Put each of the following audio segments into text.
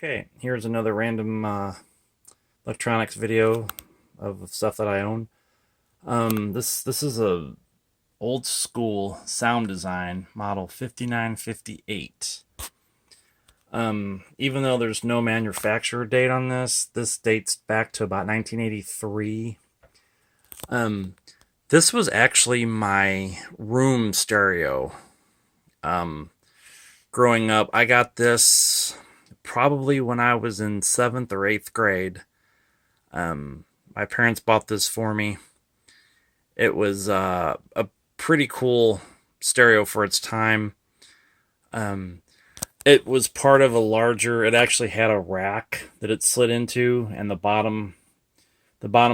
Okay, here's another random electronics video of stuff that I own. This is a old school Soundesign model 5958. Even though there's no manufacturer date on this dates back to about 1983. This was actually my room stereo. Growing up, I got this probably when I was in 7th or 8th grade. My parents bought this for me. It was a pretty cool stereo for its time. It was part of a larger, it actually had a rack that it slid into, and the bottom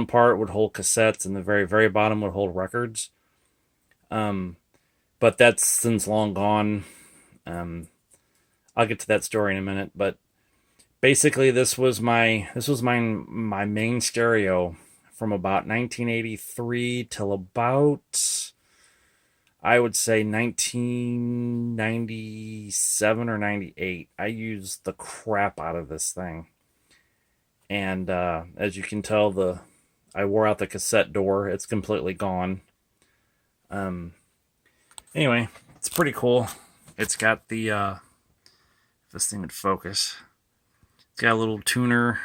part would hold cassettes, and the very, very bottom would hold records. But that's since long gone. I'll get to that story in a minute, but basically this was my main stereo from about 1983 till about, I would say, 1997 or 98. I used the crap out of this thing. And as you can tell, I wore out the cassette door. It's completely gone. Anyway, it's pretty cool. It's got the, if this thing would focus, it's got a little tuner.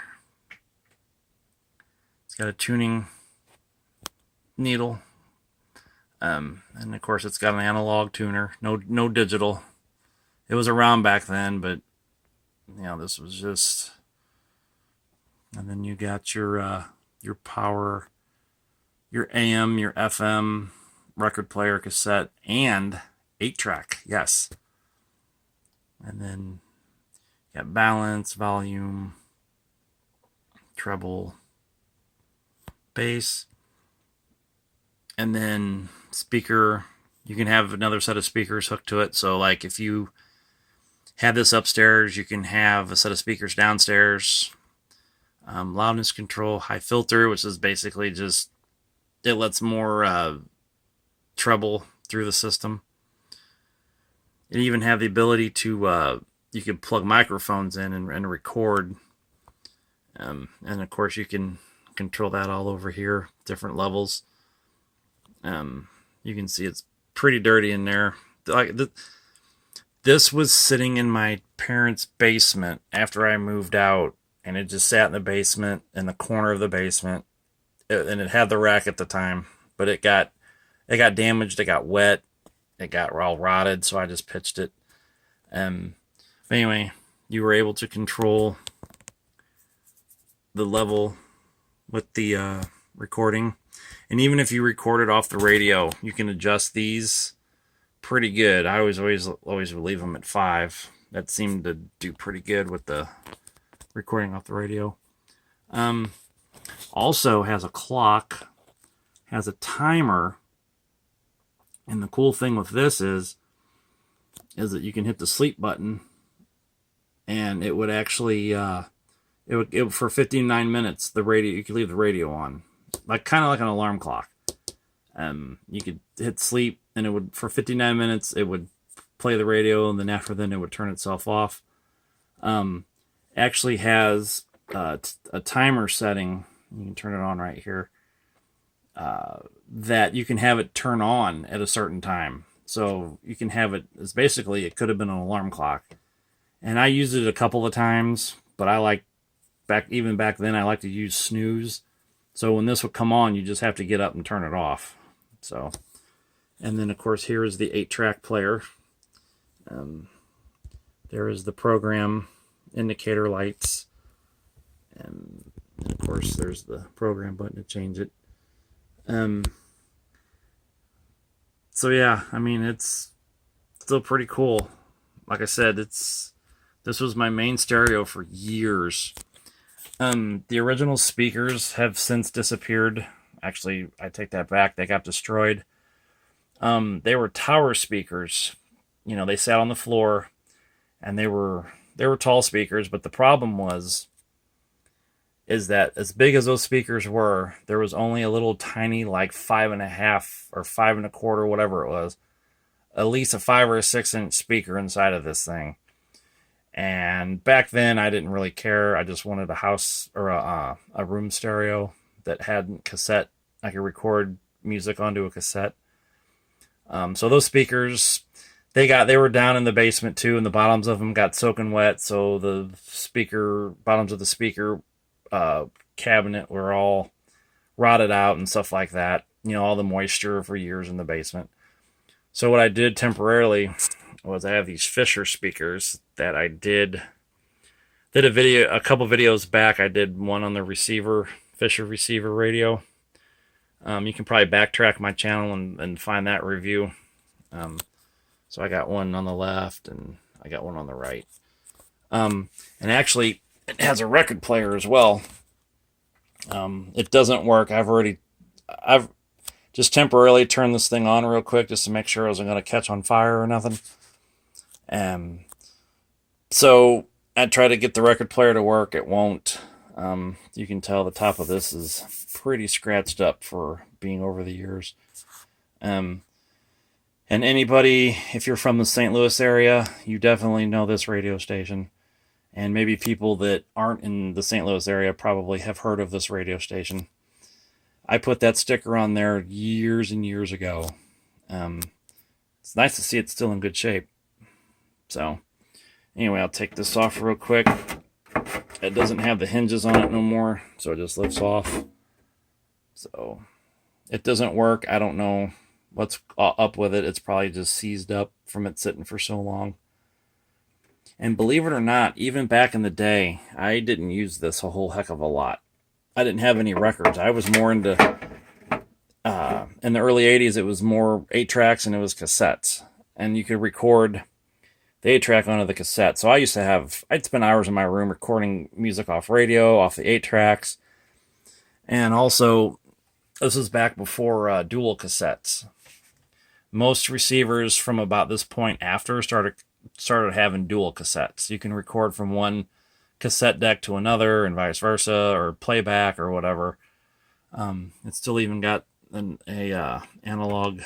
It's got a tuning needle. And of course it's got an analog tuner, no digital. It was around back then, but this was just. And then you got your power, your AM, your FM, record player, cassette, and 8-track. Yes. And then you got balance, volume, treble, bass, and then speaker. You can have another set of speakers hooked to it. So like if you have this upstairs, you can have a set of speakers downstairs. Loudness control, high filter, which is basically just, it lets more treble through the system. It even have the ability to, you can plug microphones in and record. And of course you can control that all over here, different levels. You can see it's pretty dirty in there. This was sitting in my parents' basement after I moved out, and it just sat in the basement, in the corner of the basement. And it had the rack at the time, but it got damaged, it got wet, it got all rotted, so I just pitched it. But anyway, you were able to control the level with the recording. And even if you record it off the radio, you can adjust these pretty good. I always leave them at 5. That seemed to do pretty good with the recording off the radio. Also has a clock, has a timer, and the cool thing with this is that you can hit the sleep button, and it would actually it for 59 minutes the radio, you could leave the radio on, kind of like an alarm clock. You could hit sleep, and it would, for 59 minutes it would play the radio, and then after then it would turn itself off. Actually has a timer setting. You can turn it on right here. That you can have it turn on at a certain time. So you can have it as basically, it could have been an alarm clock. And I used it a couple of times, but even back then I like to use snooze. So when this would come on, you just have to get up and turn it off. So, and then of course here is the 8-track player. There is the program indicator lights, and of course there's the program button to change it. So yeah, I mean, it's still pretty cool. Like I said, this was my main stereo for years. The original speakers have since disappeared. Actually, I take that back. They got destroyed. They were tower speakers. They sat on the floor, and they were tall speakers, but the problem is that as big as those speakers were, there was only a little tiny, like 5.5 or 5.25, whatever it was, at least a 5 or a 6 inch speaker inside of this thing. And back then, I didn't really care. I just wanted a house or a room stereo that had cassette. I could record music onto a cassette. So those speakers, they were down in the basement too, and the bottoms of them got soaking wet. So the bottoms of the speaker uh, cabinet were all rotted out and stuff like that. You know, all the moisture for years in the basement. So what I did temporarily was I have these Fisher speakers that I did a couple videos back. I did one on the Fisher receiver radio. You can probably backtrack my channel and find that review. So I got one on the left and I got one on the right. And actually, it has a record player as well. It doesn't work. I've just temporarily turned this thing on real quick just to make sure it wasn't going to catch on fire or nothing. So I try to get the record player to work. It won't. You can tell the top of this is pretty scratched up for being over the years. And anybody, if you're from the St. Louis area, you definitely know this radio station. And maybe people that aren't in the St. Louis area probably have heard of this radio station. I put that sticker on there years and years ago. It's nice to see it's still in good shape. So, anyway, I'll take this off real quick. It doesn't have the hinges on it no more, so it just lifts off. So, it doesn't work. I don't know what's up with it. It's probably just seized up from it sitting for so long. And believe it or not, even back in the day, I didn't use this a whole heck of a lot. I didn't have any records. I was more into, in the early 80s, it was more 8-tracks and it was cassettes. And you could record the 8-track onto the cassette. So I'd spend hours in my room recording music off radio, off the 8-tracks. And also, this was back before dual cassettes. Most receivers from about this point after started having dual cassettes. You can record from one cassette deck to another and vice versa, or playback or whatever. It's still even got a analog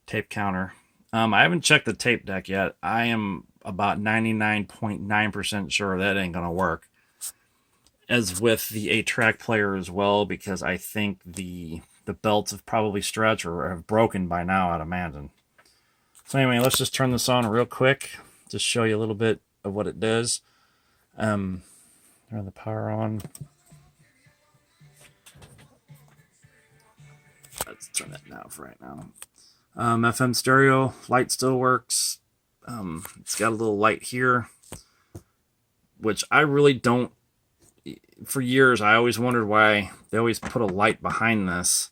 tape counter. I haven't checked the tape deck yet. I am about 99.9% sure that ain't gonna work. As with the 8-track player as well, because I think the belts have probably stretched or have broken by now, I'd imagine. So anyway, let's just turn this on real quick. Just show you a little bit of what it does. Turn the power on. Let's turn that down for right now. FM stereo, light still works. It's got a little light here, which I really don't. For years, I always wondered why they always put a light behind this,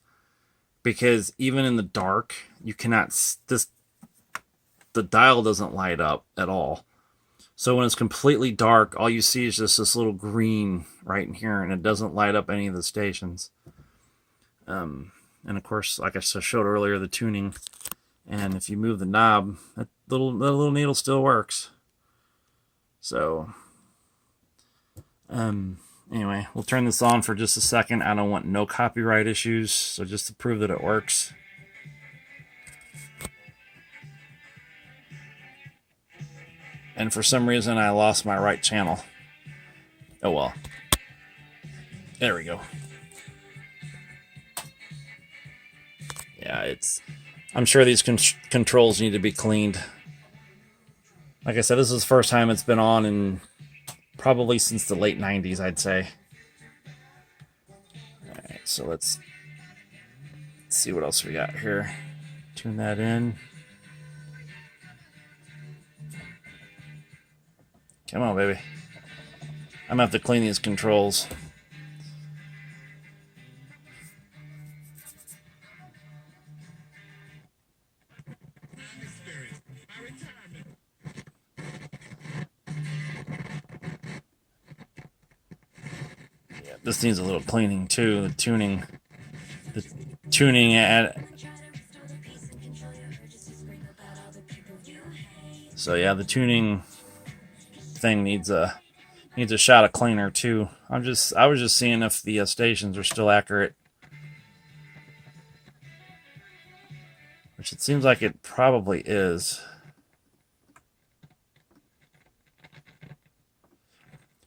because even in the dark, you cannot. The dial doesn't light up at all. So when it's completely dark, all you see is just this little green right in here, and it doesn't light up any of the stations. And of course, like I showed earlier, the tuning. And if you move the knob, that little needle still works. So, anyway, we'll turn this on for just a second. I don't want no copyright issues, so just to prove that it works. And for some reason, I lost my right channel. Oh well. There we go. Yeah, I'm sure these controls need to be cleaned. Like I said, this is the first time it's been on in probably since the late 90s, I'd say. Alright, so let's see what else we got here. Tune that in. Come on, baby. I'm gonna have to clean these controls. Yeah, this needs a little cleaning too. The tuning at. So yeah, the tuning thing needs a shot of cleaner too. I was just seeing if the stations are still accurate, which it seems like it probably is.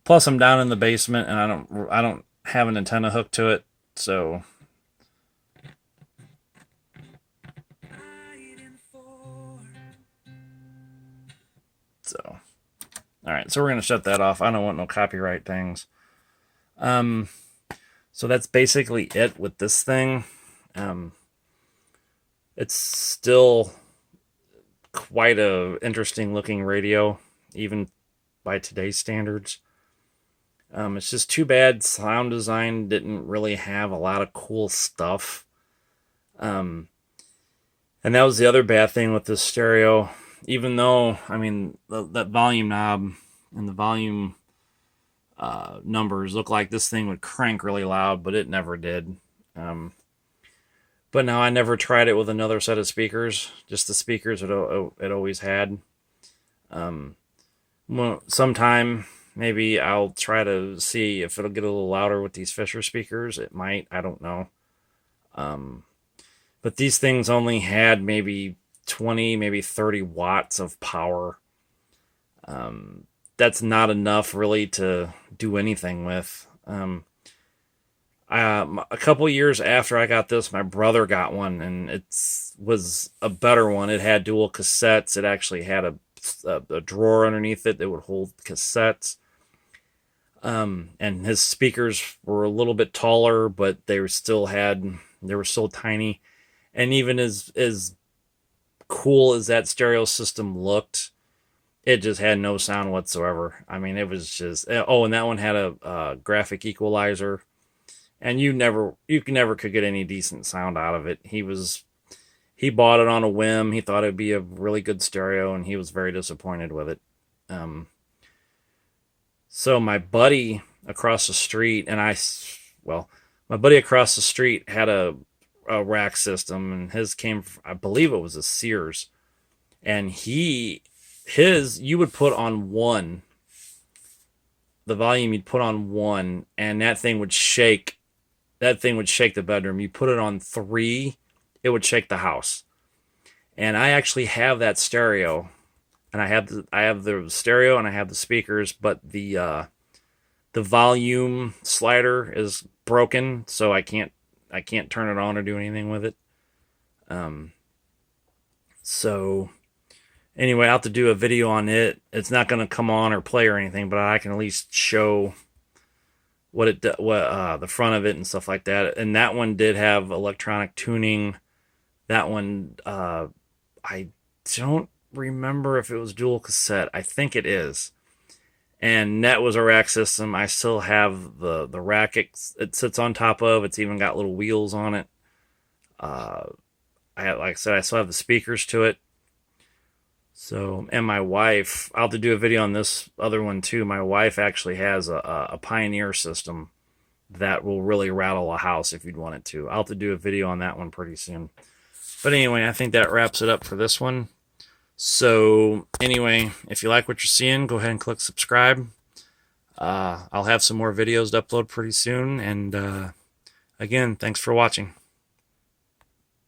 Plus, I'm down in the basement, and I don't have an antenna hooked to it, so. So, all right, so we're gonna shut that off. I don't want no copyright things. So that's basically it with this thing. It's still quite a interesting looking radio, even by today's standards. It's just too bad Soundesign didn't really have a lot of cool stuff. And that was the other bad thing with this stereo. Even though, I mean, that volume knob and the volume numbers look like this thing would crank really loud, but it never did. But now I never tried it with another set of speakers, just the speakers it always had. Well, sometime maybe I'll try to see if it'll get a little louder with these Fisher speakers. It might, I don't know. But these things only had maybe 20, maybe 30 watts of power. That's not enough really to do anything with. A couple years after I got this, my brother got one, and it was a better one. It had dual cassettes. It actually had a drawer underneath it that would hold cassettes. And his speakers were a little bit taller, but they were still tiny. And even as cool as that stereo system looked, it just had no sound whatsoever. I mean, it was just, oh, and that one had a graphic equalizer, and you never could get any decent sound out of it. He bought it on a whim. He thought it'd be a really good stereo, and he was very disappointed with it. So my buddy across the street my buddy across the street had a rack system, and his came, I believe it was a Sears, and you would put on one, the volume you'd put on one, and that thing would shake the bedroom. You put it on 3, it would shake the house. And I actually have that stereo, and I have the stereo and I have the speakers, but the volume slider is broken, so I can't turn it on or do anything with it. So anyway, I'll have to do a video on it. It's not going to come on or play or anything, but I can at least show what the front of it and stuff like that. And that one did have electronic tuning. That one, I don't remember if it was dual cassette. I think it is. And that was a rack system. I still have the rack it sits on top of. It's even got little wheels on it. Like I said, I still have the speakers to it. So, and my wife, I'll have to do a video on this other one too. My wife actually has a Pioneer system that will really rattle a house if you'd want it to. I'll have to do a video on that one pretty soon. But anyway, I think that wraps it up for this one. So anyway, if you like what you're seeing, go ahead and click subscribe. I'll have some more videos to upload pretty soon. And again, thanks for watching.